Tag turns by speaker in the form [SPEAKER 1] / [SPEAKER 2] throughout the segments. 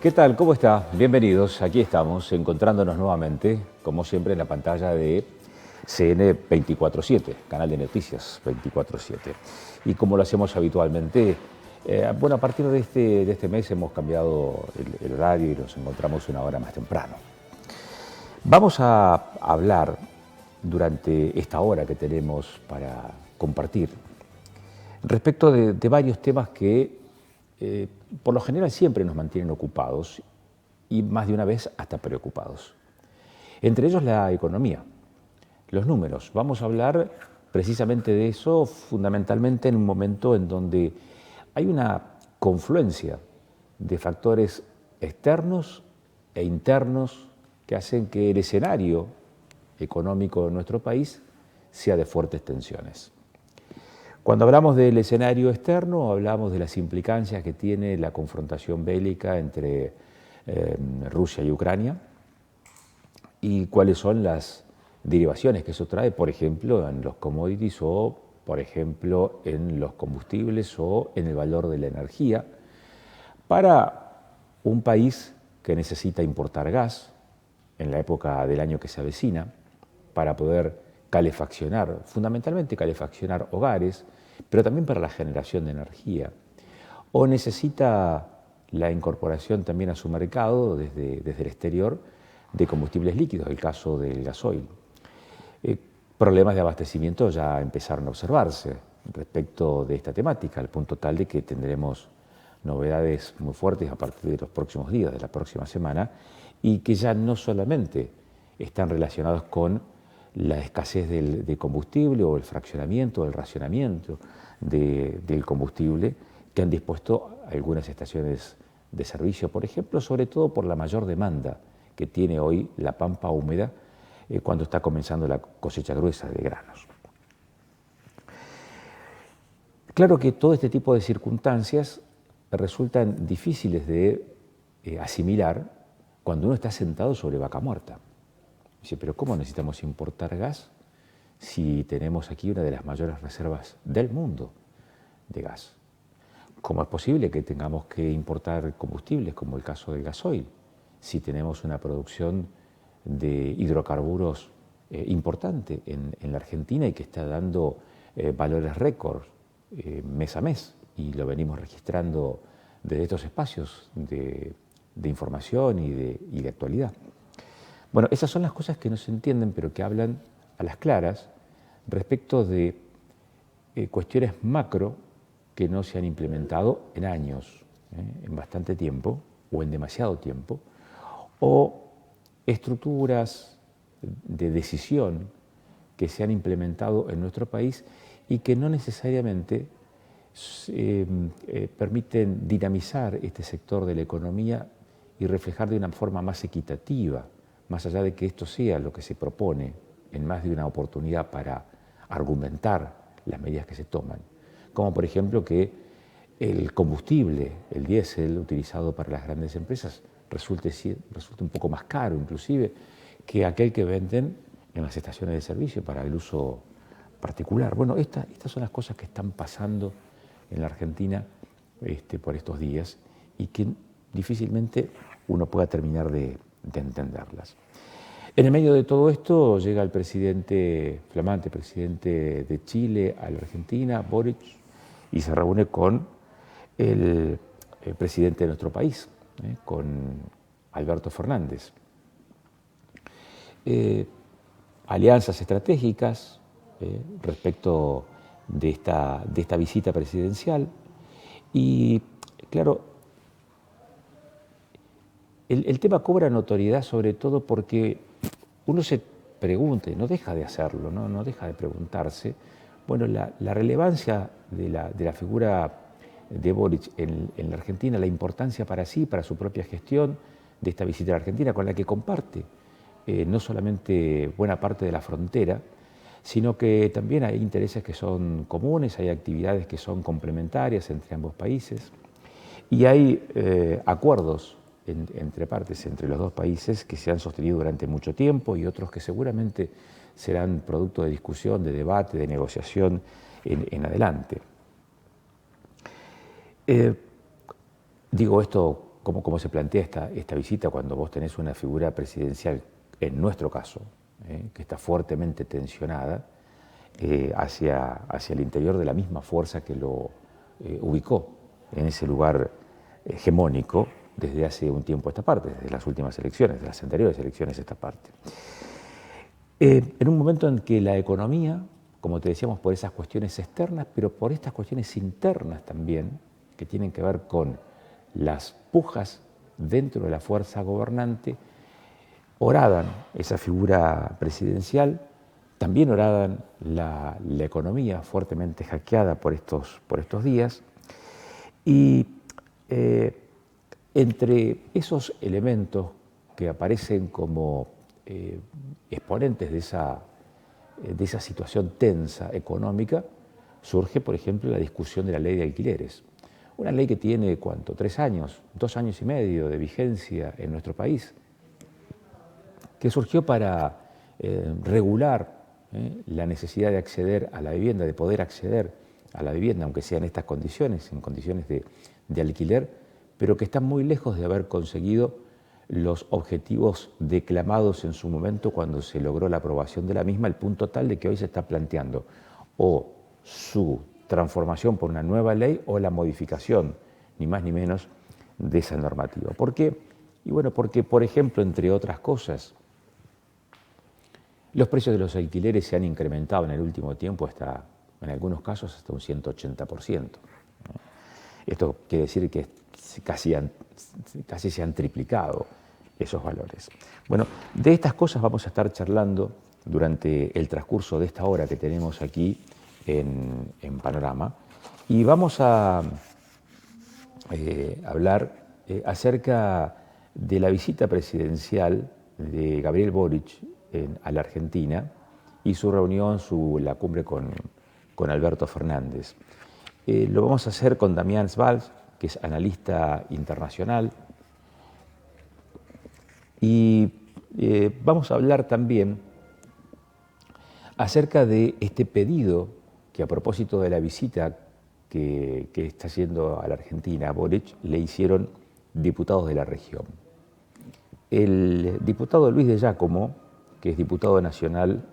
[SPEAKER 1] ¿Qué tal? ¿Cómo está? Bienvenidos. Aquí estamos, encontrándonos nuevamente, como siempre, en la pantalla de CN 24/7, canal de noticias 24/7. Y como lo hacemos habitualmente, a partir de este mes hemos cambiado el horario y nos encontramos una hora más temprano. Vamos a hablar durante esta hora que tenemos para compartir respecto de varios temas que por lo general siempre nos mantienen ocupados y más de una vez hasta preocupados. Entre ellos la economía, los números. Vamos a hablar precisamente de eso fundamentalmente en un momento en donde hay una confluencia de factores externos e internos que hacen que el escenario económico de nuestro país sea de fuertes tensiones. Cuando hablamos del escenario externo, hablamos de las implicancias que tiene la confrontación bélica entre Rusia y Ucrania y cuáles son las derivaciones que eso trae, por ejemplo, en los commodities o, por ejemplo, en los combustibles o en el valor de la energía, para un país que necesita importar gas en la época del año que se avecina, para poder calefaccionar, fundamentalmente calefaccionar hogares, pero también para la generación de energía. O necesita la incorporación también a su mercado desde el exterior de combustibles líquidos, el caso del gasoil. Problemas de abastecimiento ya empezaron a observarse respecto de esta temática, al punto tal de que tendremos novedades muy fuertes a partir de los próximos días, de la próxima semana, y que ya no solamente están relacionados con la escasez de combustible o el fraccionamiento, el racionamiento del combustible que han dispuesto algunas estaciones de servicio, por ejemplo, sobre todo por la mayor demanda que tiene hoy la pampa húmeda cuando está comenzando la cosecha gruesa de granos. Claro que todo este tipo de circunstancias resultan difíciles de asimilar cuando uno está sentado sobre vaca muerta. Dice, pero ¿cómo necesitamos importar gas si tenemos aquí una de las mayores reservas del mundo de gas? ¿Cómo es posible que tengamos que importar combustibles, como el caso del gasoil, si tenemos una producción de hidrocarburos importante en la Argentina y que está dando valores récord mes a mes? Y lo venimos registrando desde estos espacios de información y de actualidad. Bueno, esas son las cosas que no se entienden, pero que hablan a las claras respecto de cuestiones macro que no se han implementado en años, en bastante tiempo o en demasiado tiempo, o estructuras de decisión que se han implementado en nuestro país y que no necesariamente permiten dinamizar este sector de la economía y reflejar de una forma más equitativa, más allá de que esto sea lo que se propone en más de una oportunidad para argumentar las medidas que se toman, como por ejemplo que el combustible, el diésel utilizado para las grandes empresas, resulte un poco más caro inclusive que aquel que venden en las estaciones de servicio para el uso particular. Bueno, estas son las cosas que están pasando en la Argentina por estos días y que difícilmente uno pueda terminar de entenderlas. En el medio de todo esto llega el flamante presidente de Chile a la Argentina, Boric, y se reúne con el presidente de nuestro país, con Alberto Fernández. Alianzas estratégicas respecto de esta visita presidencial y, claro, el tema cobra notoriedad sobre todo porque uno se pregunta, y no deja de hacerlo, no deja de preguntarse, bueno, la relevancia de la figura de Boric en la Argentina, la importancia para sí, para su propia gestión de esta visita a la Argentina, con la que comparte no solamente buena parte de la frontera, sino que también hay intereses que son comunes, hay actividades que son complementarias entre ambos países y hay acuerdos entre partes, entre los dos países, que se han sostenido durante mucho tiempo y otros que seguramente serán producto de discusión, de debate, de negociación en adelante. Digo esto cómo se plantea esta visita cuando vos tenés una figura presidencial, en nuestro caso, que está fuertemente tensionada hacia el interior de la misma fuerza que lo ubicó en ese lugar hegemónico desde hace un tiempo a esta parte, desde las últimas elecciones, de las anteriores elecciones a esta parte. En un momento en que la economía, como te decíamos, por esas cuestiones externas, pero por estas cuestiones internas también, que tienen que ver con las pujas dentro de la fuerza gobernante, horadan esa figura presidencial, también horadan la economía fuertemente hackeada por estos días, y entre esos elementos que aparecen como exponentes de esa situación tensa económica, surge, por ejemplo, la discusión de la ley de alquileres. Una ley que tiene, ¿cuánto? 3 años, 2 años y medio de vigencia en nuestro país, que surgió para regular la necesidad de acceder a la vivienda, de poder acceder a la vivienda, aunque sea en estas condiciones, en condiciones de alquiler, pero que están muy lejos de haber conseguido los objetivos declamados en su momento cuando se logró la aprobación de la misma, al punto tal de que hoy se está planteando o su transformación por una nueva ley o la modificación, ni más ni menos, de esa normativa. ¿Por qué? Y bueno, porque, por ejemplo, entre otras cosas, los precios de los alquileres se han incrementado en el último tiempo hasta, en algunos casos, hasta un 180%. Esto quiere decir que casi se han triplicado esos valores. Bueno, de estas cosas vamos a estar charlando durante el transcurso de esta hora que tenemos aquí en Panorama, y vamos a hablar acerca de la visita presidencial de Gabriel Boric a la Argentina y su reunión, la cumbre con Alberto Fernández. Lo vamos a hacer con Damián Svalls, que es analista internacional, y vamos a hablar también acerca de este pedido que, a propósito de la visita que está haciendo a la Argentina a Boric, le hicieron diputados de la región. El diputado Luis de Giacomo, que es diputado nacional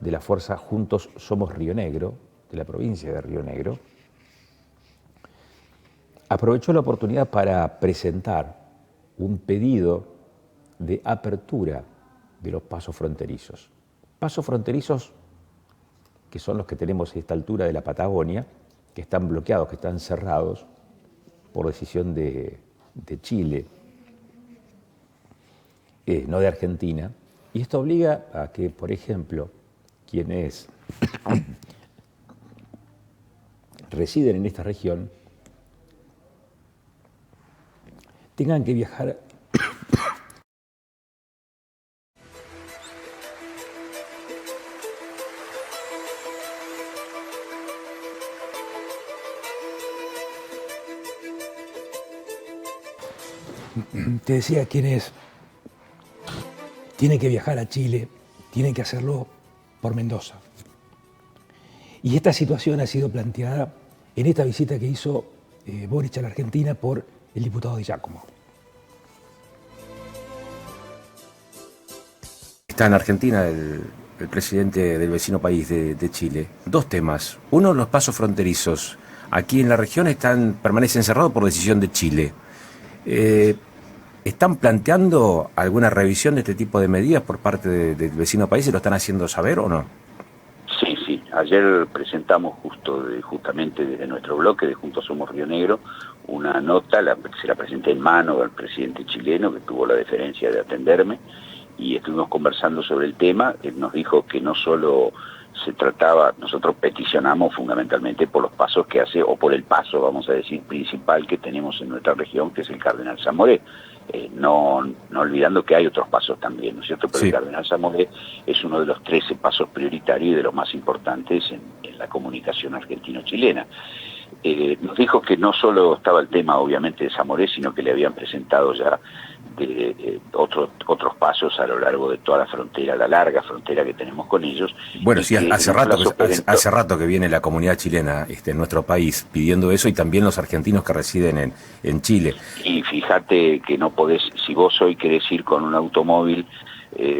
[SPEAKER 1] de la fuerza Juntos Somos Río Negro, de la provincia de Río Negro, aprovechó la oportunidad para presentar un pedido de apertura de los pasos fronterizos. Pasos fronterizos que son los que tenemos a esta altura de la Patagonia, que están bloqueados, que están cerrados por decisión de Chile, no de Argentina. Y esto obliga a que, por ejemplo, quienes residen en esta región tengan que viajar te decía, quienes tienen que viajar a Chile, tienen que hacerlo por Mendoza. Y esta situación ha sido planteada en esta visita que hizo Boric a la Argentina por el diputado de Giacomo.
[SPEAKER 2] Está en Argentina el presidente del vecino país de Chile. 2 temas. Uno, los pasos fronterizos. Aquí en la región permanecen cerrados por decisión de Chile. ¿Están planteando alguna revisión de este tipo de medidas por parte del vecino país? ¿Se lo están haciendo saber o no?
[SPEAKER 3] Sí. Ayer presentamos justamente desde nuestro bloque de Juntos Somos Río Negro una nota, se la presenté en mano al presidente chileno, que tuvo la deferencia de atenderme, y estuvimos conversando sobre el tema. Él nos dijo que no solo se trataba, nosotros peticionamos fundamentalmente por los pasos que hace, o por el paso, vamos a decir, principal que tenemos en nuestra región, que es el Cardenal Zamoré. No olvidando que hay otros pasos también, ¿no es cierto? Pero sí. El Cardenal Zamoré es uno de los 13 pasos prioritarios y de los más importantes en la comunicación argentino-chilena. Nos dijo que no solo estaba el tema, obviamente, de Zamoré, sino que le habían presentado ya otros pasos a lo largo de toda la frontera, la larga frontera que tenemos con ellos.
[SPEAKER 2] Bueno, sí, hace rato que viene la comunidad chilena en nuestro país pidiendo eso, y también los argentinos que residen en Chile.
[SPEAKER 3] Y fíjate que no podés, si vos hoy querés ir con un automóvil,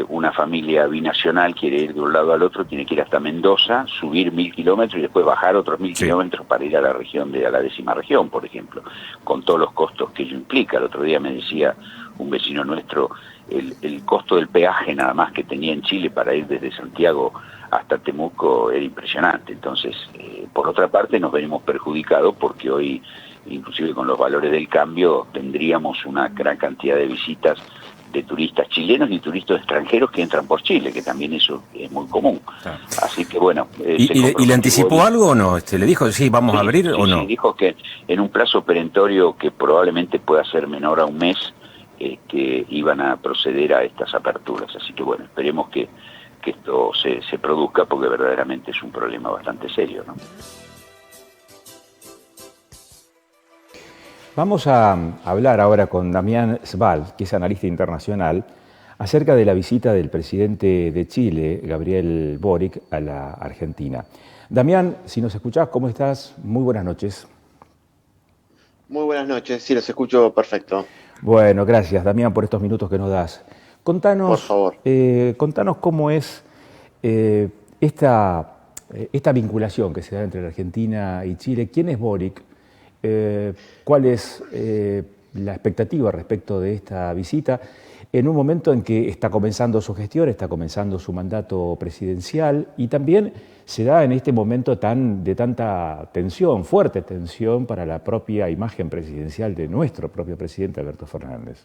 [SPEAKER 3] una familia binacional quiere ir de un lado al otro, tiene que ir hasta Mendoza, subir 1000 kilómetros y después bajar otros 1000 kilómetros para ir a la región, a la 10ª región, por ejemplo, con todos los costos que ello implica. El otro día me decía un vecino nuestro, el costo del peaje nada más que tenía en Chile para ir desde Santiago hasta Temuco era impresionante. Entonces, por otra parte, nos veremos perjudicados porque hoy, inclusive con los valores del cambio, tendríamos una gran cantidad de visitas de turistas chilenos y turistas extranjeros que entran por Chile, que también eso es muy común.
[SPEAKER 2] Claro.
[SPEAKER 3] Así que bueno...
[SPEAKER 2] ¿Y le anticipó algo o no? ¿Le dijo, sí, vamos a abrir o no?
[SPEAKER 3] Sí, dijo que en un plazo perentorio que probablemente pueda ser menor a un mes, iban a proceder a estas aperturas. Así que bueno, esperemos que esto se produzca, porque verdaderamente es un problema bastante serio, ¿no?
[SPEAKER 1] Vamos a hablar ahora con Damián Sval, que es analista internacional, acerca de la visita del presidente de Chile, Gabriel Boric, a la Argentina. Damián, si nos escuchás, ¿cómo estás? Muy buenas noches.
[SPEAKER 4] Muy buenas noches, sí, los escucho perfecto.
[SPEAKER 1] Bueno, gracias, Damián, por estos minutos que nos das. Contanos,
[SPEAKER 4] por favor.
[SPEAKER 1] Contanos cómo es esta vinculación que se da entre la Argentina y Chile. ¿Quién es Boric? ¿Cuál es la expectativa respecto de esta visita en un momento en que está comenzando su gestión, está comenzando su mandato presidencial, y también se da en este momento de tanta tensión, fuerte tensión para la propia imagen presidencial de nuestro propio presidente Alberto Fernández?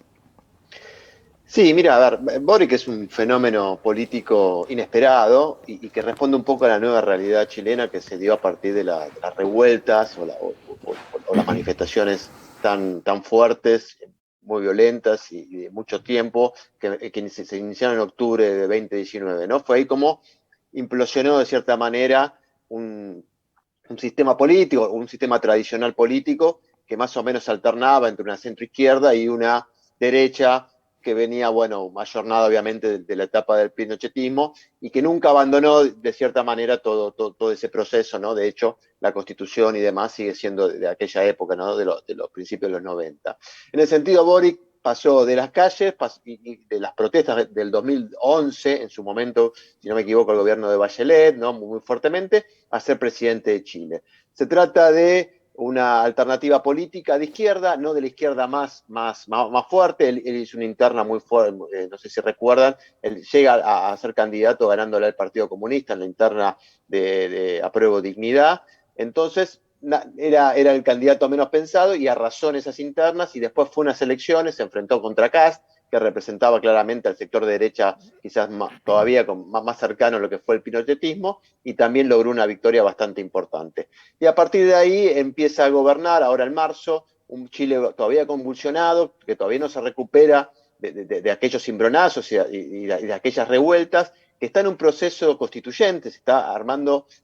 [SPEAKER 4] Sí, mira, a ver, Boric es un fenómeno político inesperado y que responde un poco a la nueva realidad chilena que se dio a partir de las revueltas o las manifestaciones tan fuertes, muy violentas y de mucho tiempo que se iniciaron en octubre de 2019, ¿no? Fue ahí como implosionó de cierta manera un sistema político, un sistema tradicional político que más o menos alternaba entre una centroizquierda y una derecha que venía, bueno, ayornada obviamente de la etapa del pinochetismo y que nunca abandonó de cierta manera todo ese proceso, ¿no? De hecho, la Constitución y demás sigue siendo de aquella época, ¿no? De los principios de los 90. En ese sentido, Boric pasó de las calles y de las protestas del 2011, en su momento, si no me equivoco, el gobierno de Bachelet, ¿no? Muy fuertemente, a ser presidente de Chile. Se trata de una alternativa política de izquierda, no de la izquierda más fuerte. Él hizo una interna muy fuerte, no sé si recuerdan, él llega a ser candidato ganándole al Partido Comunista en la interna de Apruebo Dignidad. Entonces era el candidato menos pensado y arrasó en esas internas, y después fue a unas elecciones, se enfrentó contra Kast, que representaba claramente al sector de derecha, quizás todavía más cercano a lo que fue el pinochetismo, y también logró una victoria bastante importante. Y a partir de ahí empieza a gobernar, ahora en marzo, un Chile todavía convulsionado, que todavía no se recupera de aquellos cimbronazos y de aquellas revueltas, que está en un proceso constituyente, se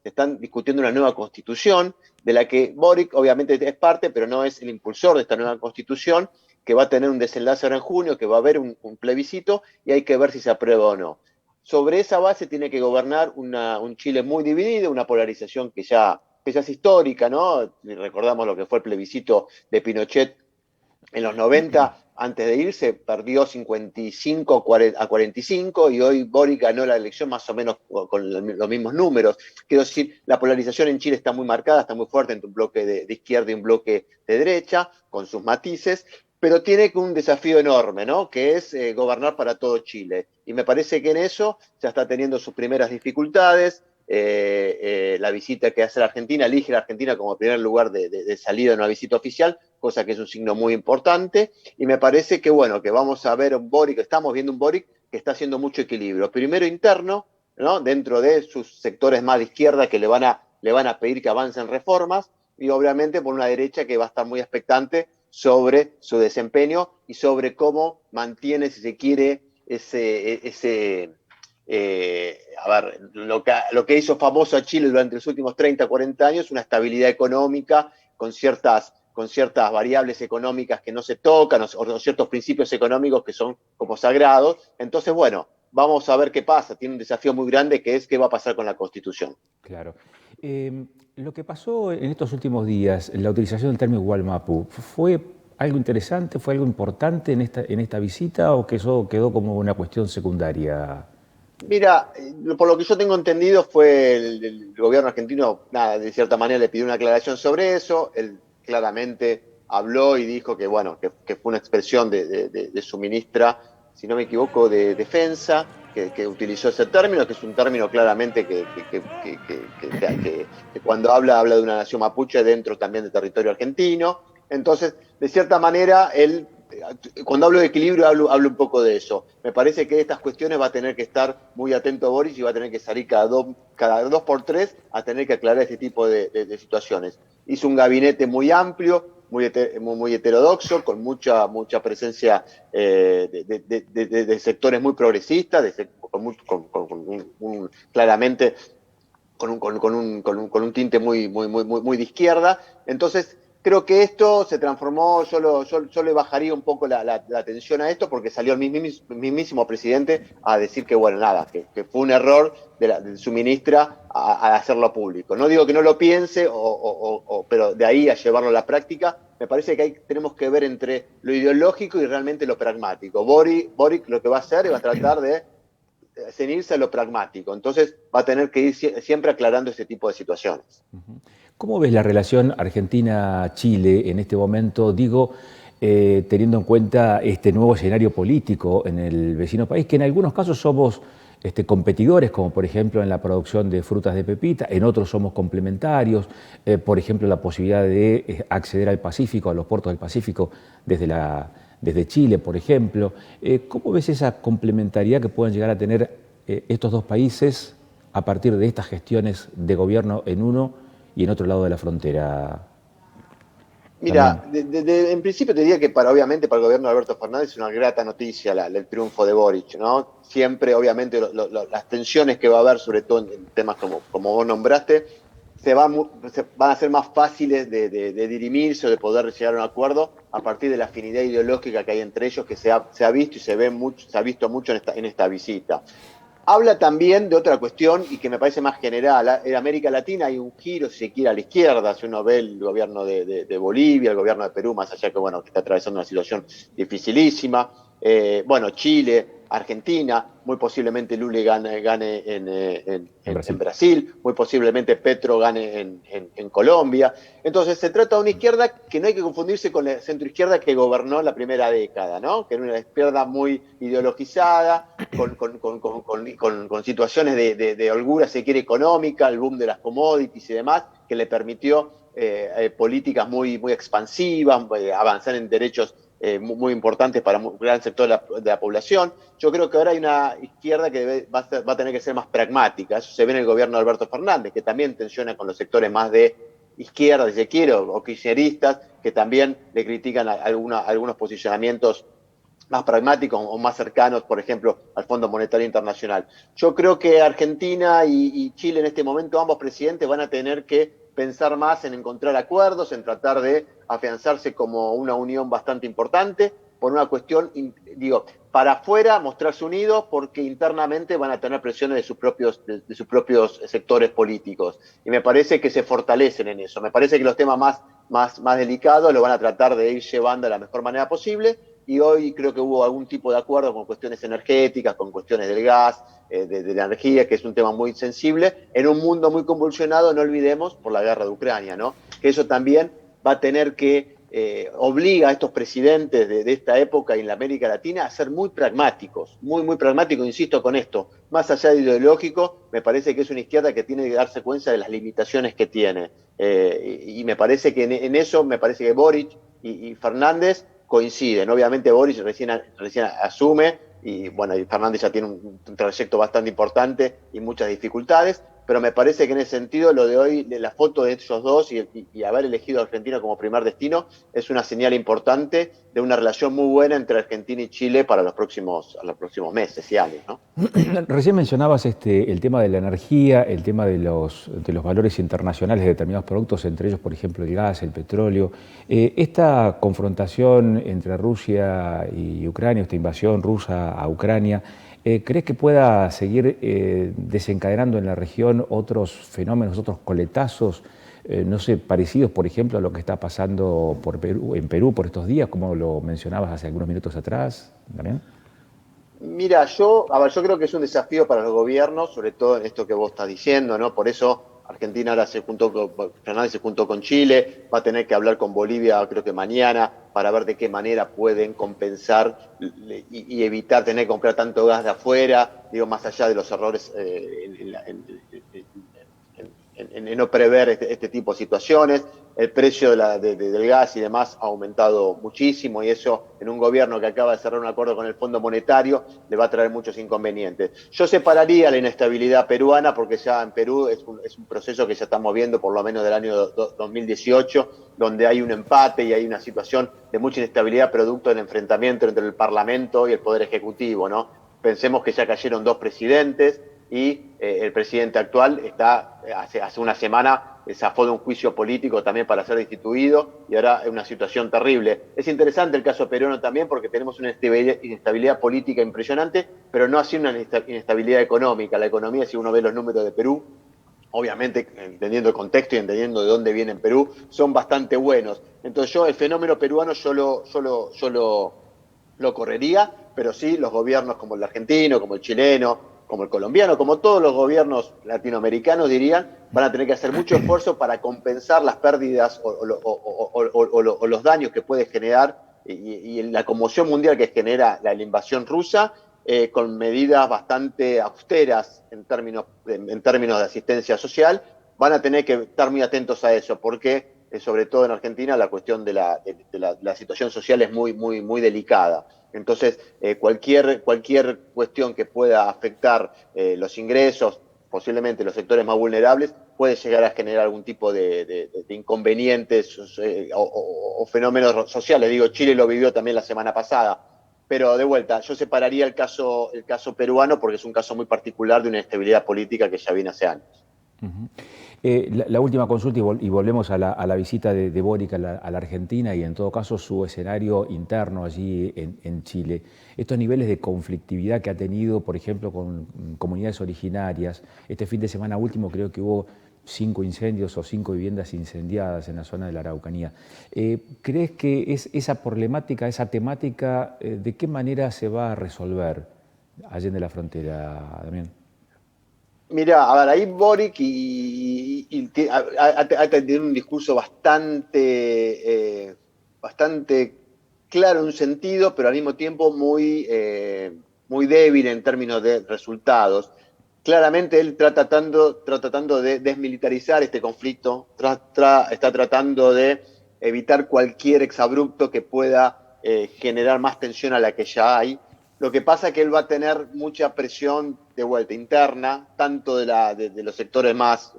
[SPEAKER 4] están discutiendo una nueva constitución, de la que Boric obviamente es parte, pero no es el impulsor de esta nueva constitución, que va a tener un desenlace ahora en junio, que va a haber un plebiscito y hay que ver si se aprueba o no. Sobre esa base tiene que gobernar un Chile muy dividido, una polarización que ya es histórica, ¿no? Recordamos lo que fue el plebiscito de Pinochet en los 90, antes de irse, perdió 55 a 45 y hoy Boric ganó la elección más o menos con los mismos números. Quiero decir, la polarización en Chile está muy marcada, está muy fuerte entre un bloque de izquierda y un bloque de derecha, con sus matices, pero tiene un desafío enorme, ¿no? Que es gobernar para todo Chile. Y me parece que en eso ya está teniendo sus primeras dificultades. La visita que hace la Argentina, elige la Argentina como primer lugar de salida en una visita oficial, cosa que es un signo muy importante, y me parece que bueno, que vamos a ver un Boric, estamos viendo un Boric que está haciendo mucho equilibrio, primero interno, ¿no? Dentro de sus sectores más de izquierda que le van a pedir que avancen reformas, y obviamente por una derecha que va a estar muy expectante sobre su desempeño y sobre cómo mantiene, si se quiere, lo que hizo famoso a Chile durante los últimos 30, 40 años, una estabilidad económica con ciertas con ciertas variables económicas que no se tocan, o ciertos principios económicos que son como sagrados. Entonces, bueno, vamos a ver qué pasa. Tiene un desafío muy grande que es qué va a pasar con la Constitución.
[SPEAKER 1] Claro. Lo que pasó en estos últimos días, la utilización del término Gualmapu, ¿fue algo interesante, fue algo importante en esta visita o que eso quedó como una cuestión secundaria?
[SPEAKER 4] Mira, por lo que yo tengo entendido fue el gobierno argentino, nada, de cierta manera le pidió una aclaración sobre eso. Él claramente habló y dijo que, bueno, que fue una expresión de su ministra, si no me equivoco, de Defensa, que utilizó ese término, que es un término claramente que cuando habla de una nación mapuche dentro también del territorio argentino. Entonces, de cierta manera, él, cuando hablo de equilibrio, hablo un poco de eso. Me parece que estas cuestiones va a tener que estar muy atento Boris y va a tener que salir cada dos por tres a tener que aclarar este tipo de situaciones. Hizo un gabinete muy amplio, muy heterodoxo, con mucha presencia de sectores muy progresistas, claramente con un tinte muy de izquierda. Entonces, creo que esto se transformó, yo le bajaría un poco la atención a esto porque salió el mismísimo presidente a decir que, bueno, nada, que fue un error de su ministra a hacerlo público. No digo que no lo piense, pero de ahí a llevarlo a la práctica, me parece que ahí tenemos que ver entre lo ideológico y realmente lo pragmático. Boric lo que va a hacer es va a tratar de ceñirse a lo pragmático. Entonces va a tener que ir siempre aclarando este tipo de situaciones.
[SPEAKER 1] ¿Cómo ves la relación Argentina-Chile en este momento? Digo, teniendo en cuenta este nuevo escenario político en el vecino país, que en algunos casos somos competidores, como por ejemplo en la producción de frutas de pepita, en otros somos complementarios, por ejemplo la posibilidad de acceder al Pacífico, a los puertos del Pacífico desde Chile, por ejemplo. ¿Cómo ves esa complementariedad que pueden llegar a tener estos dos países a partir de estas gestiones de gobierno en uno y en otro lado de la frontera?
[SPEAKER 4] Mira, en principio te diría que obviamente para el gobierno de Alberto Fernández es una grata noticia el triunfo de Boric, ¿no? Siempre, obviamente, las tensiones que va a haber, sobre todo en temas como vos nombraste, van a ser más fáciles de dirimirse o de poder llegar a un acuerdo a partir de la afinidad ideológica que hay entre ellos, que se ha visto y se ha visto mucho en esta visita. Habla también de otra cuestión y que me parece más general. En América Latina hay un giro, si se quiere, a la izquierda. Si uno ve el gobierno de Bolivia, el gobierno de Perú, más allá que, bueno, que está atravesando una situación dificilísima. Bueno, Chile, Argentina, muy posiblemente Lula gane en Brasil, muy posiblemente Petro gane en Colombia. Entonces se trata de una izquierda que no hay que confundirse con la centroizquierda que gobernó la primera década, ¿no? Que era una izquierda muy ideologizada, con situaciones de holgura, se quiere, económica, el boom de las commodities y demás, que le permitió políticas muy expansivas, avanzar en derechos muy importantes para un gran sector de la población. Yo creo que ahora hay una izquierda que va a tener que ser más pragmática. Eso se ve en el gobierno de Alberto Fernández, que también tensiona con los sectores más de izquierda, si se quiere, o kirchneristas, que también le critican algunos posicionamientos más pragmáticos o más cercanos, por ejemplo, al Fondo Monetario Internacional. Yo creo que Argentina y Chile en este momento, ambos presidentes, van a tener que pensar más en encontrar acuerdos, en tratar de afianzarse como una unión bastante importante, por una cuestión, digo, para afuera mostrarse unidos porque internamente van a tener presiones de sus propios sectores políticos. Y me parece que se fortalecen en eso. Me parece que los temas más delicados los van a tratar de ir llevando de la mejor manera posible. Y hoy creo que hubo algún tipo de acuerdo con cuestiones energéticas, con cuestiones del gas, de la energía, que es un tema muy sensible, en un mundo muy convulsionado, no olvidemos, por la guerra de Ucrania, ¿no? Que eso también va a tener que obliga a estos presidentes de esta época en la América Latina a ser muy pragmáticos, muy pragmáticos, insisto con esto, más allá de ideológico, me parece que es una izquierda que tiene que darse cuenta de las limitaciones que tiene. Y me parece que en eso, me parece que Boric y Fernández coinciden. Obviamente Boric recién asume y bueno, y Fernández ya tiene un trayecto bastante importante y muchas dificultades, pero me parece que en ese sentido lo de hoy, de la foto de ellos dos y haber elegido a Argentina como primer destino, es una señal importante de una relación muy buena entre Argentina y Chile para los próximos meses y años, ¿no?
[SPEAKER 1] Recién mencionabas el tema de la energía, el tema de los valores internacionales de determinados productos, entre ellos, por ejemplo, el gas, el petróleo. Esta confrontación entre Rusia y Ucrania, esta invasión rusa a Ucrania, ¿crees que pueda seguir desencadenando en la región otros fenómenos, otros coletazos, no sé, parecidos, por ejemplo, a lo que está pasando en Perú por estos días, como lo mencionabas hace algunos minutos atrás, Damián?
[SPEAKER 4] Mira, yo creo que es un desafío para los gobiernos, sobre todo en esto que vos estás diciendo, ¿no? Por eso Argentina ahora Fernández se juntó con Chile, va a tener que hablar con Bolivia, creo que mañana, para ver de qué manera pueden compensar y evitar tener que comprar tanto gas de afuera, digo, más allá de los errores en no prever este tipo de situaciones. El precio del gas y demás ha aumentado muchísimo y eso en un gobierno que acaba de cerrar un acuerdo con el Fondo Monetario le va a traer muchos inconvenientes. Yo separaría la inestabilidad peruana porque ya en Perú es un proceso que ya estamos viendo por lo menos del año 2018, donde hay un empate y hay una situación de mucha inestabilidad producto del enfrentamiento entre el Parlamento y el Poder Ejecutivo, ¿no? Pensemos que ya cayeron 2 presidentes, y el presidente actual hace una semana zafó de un juicio político también para ser destituido y ahora es una situación terrible. Es interesante el caso peruano también porque tenemos una inestabilidad política impresionante, pero no así una inestabilidad económica. La economía, si uno ve los números de Perú, obviamente entendiendo el contexto y entendiendo de dónde viene en Perú, son bastante buenos. Entonces el fenómeno peruano lo correría, pero sí los gobiernos como el argentino, como el chileno, como el colombiano, como todos los gobiernos latinoamericanos dirían, van a tener que hacer mucho esfuerzo para compensar las pérdidas o los daños que puede generar y la conmoción mundial que genera la invasión rusa, con medidas bastante austeras en términos de asistencia social. Van a tener que estar muy atentos a eso, porque sobre todo en Argentina la cuestión de la situación social es muy delicada. Entonces, cualquier cuestión que pueda afectar los ingresos, posiblemente los sectores más vulnerables, puede llegar a generar algún tipo de inconvenientes o fenómenos sociales. Digo, Chile lo vivió también la semana pasada. Pero de vuelta, yo separaría el caso peruano porque es un caso muy particular de una inestabilidad política que ya viene hace años.
[SPEAKER 1] Uh-huh. La última consulta y volvemos a la visita de Boric a la Argentina y en todo caso su escenario interno allí en Chile. Estos niveles de conflictividad que ha tenido, por ejemplo, con comunidades originarias. Este fin de semana último creo que hubo 5 incendios o 5 viviendas incendiadas en la zona de la Araucanía. ¿Crees que esa problemática, esa temática, de qué manera se va a resolver allende la frontera, Damián?
[SPEAKER 4] Mira, a ver, ahí Boric ha tenido un discurso bastante claro en un sentido, pero al mismo tiempo muy débil en términos de resultados. Claramente él está tratando de desmilitarizar este conflicto, está tratando de evitar cualquier exabrupto que pueda generar más tensión a la que ya hay. Lo que pasa es que él va a tener mucha presión de vuelta interna, tanto de los sectores más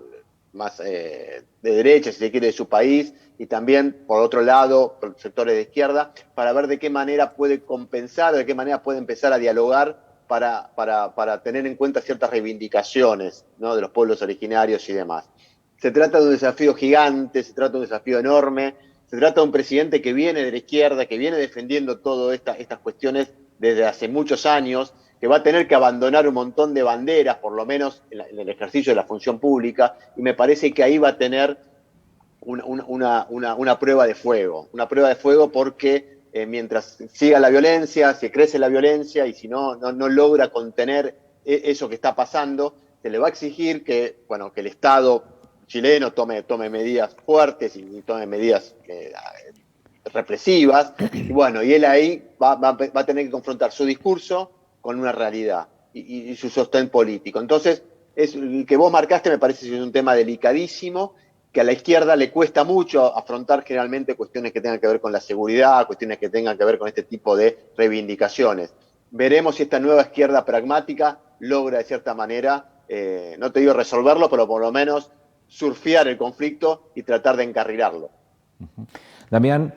[SPEAKER 4] de derecha, si se quiere, de su país, y también, por otro lado, por los sectores de izquierda, para ver de qué manera puede compensar, de qué manera puede empezar a dialogar para tener en cuenta ciertas reivindicaciones, ¿no?, de los pueblos originarios y demás. Se trata de un desafío gigante, se trata de un desafío enorme, se trata de un presidente que viene de la izquierda, que viene defendiendo todas estas cuestiones desde hace muchos años, que va a tener que abandonar un montón de banderas, por lo menos en el ejercicio de la función pública, y me parece que ahí va a tener una prueba de fuego porque mientras siga la violencia, si crece la violencia y si no logra contener eso que está pasando, se le va a exigir que el Estado chileno tome medidas fuertes y tome medidas represivas, y él ahí va a tener que confrontar su discurso con una realidad y su sostén político. Entonces, el que vos marcaste me parece que es un tema delicadísimo, que a la izquierda le cuesta mucho afrontar generalmente cuestiones que tengan que ver con la seguridad, cuestiones que tengan que ver con este tipo de reivindicaciones. Veremos si esta nueva izquierda pragmática logra de cierta manera no te digo resolverlo, pero por lo menos surfear el conflicto y tratar de encarrilarlo.
[SPEAKER 1] Damián,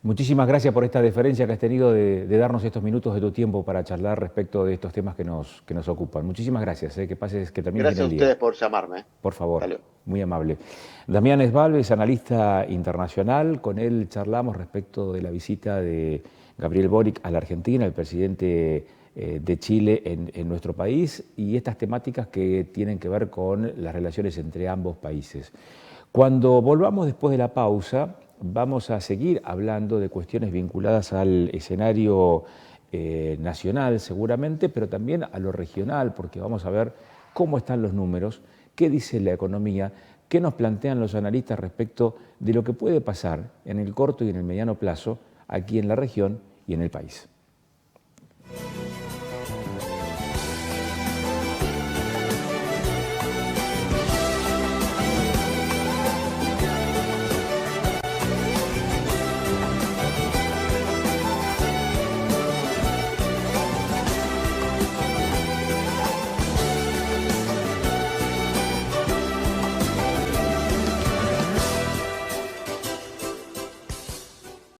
[SPEAKER 1] muchísimas gracias por esta deferencia que has tenido de darnos estos minutos de tu tiempo para charlar respecto de estos temas que nos ocupan. Muchísimas gracias, que termines bien
[SPEAKER 4] Gracias a
[SPEAKER 1] el día.
[SPEAKER 4] ustedes por llamarme.
[SPEAKER 1] Por favor,
[SPEAKER 4] Salud.
[SPEAKER 1] muy amable. Damián Esbalve es analista internacional, con él charlamos respecto de la visita de Gabriel Boric a la Argentina, el presidente de Chile en nuestro país, y estas temáticas que tienen que ver con las relaciones entre ambos países. Cuando volvamos después de la pausa, vamos a seguir hablando de cuestiones vinculadas al escenario nacional seguramente, pero también a lo regional, porque vamos a ver cómo están los números, qué dice la economía, qué nos plantean los analistas respecto de lo que puede pasar en el corto y en el mediano plazo aquí en la región y en el país.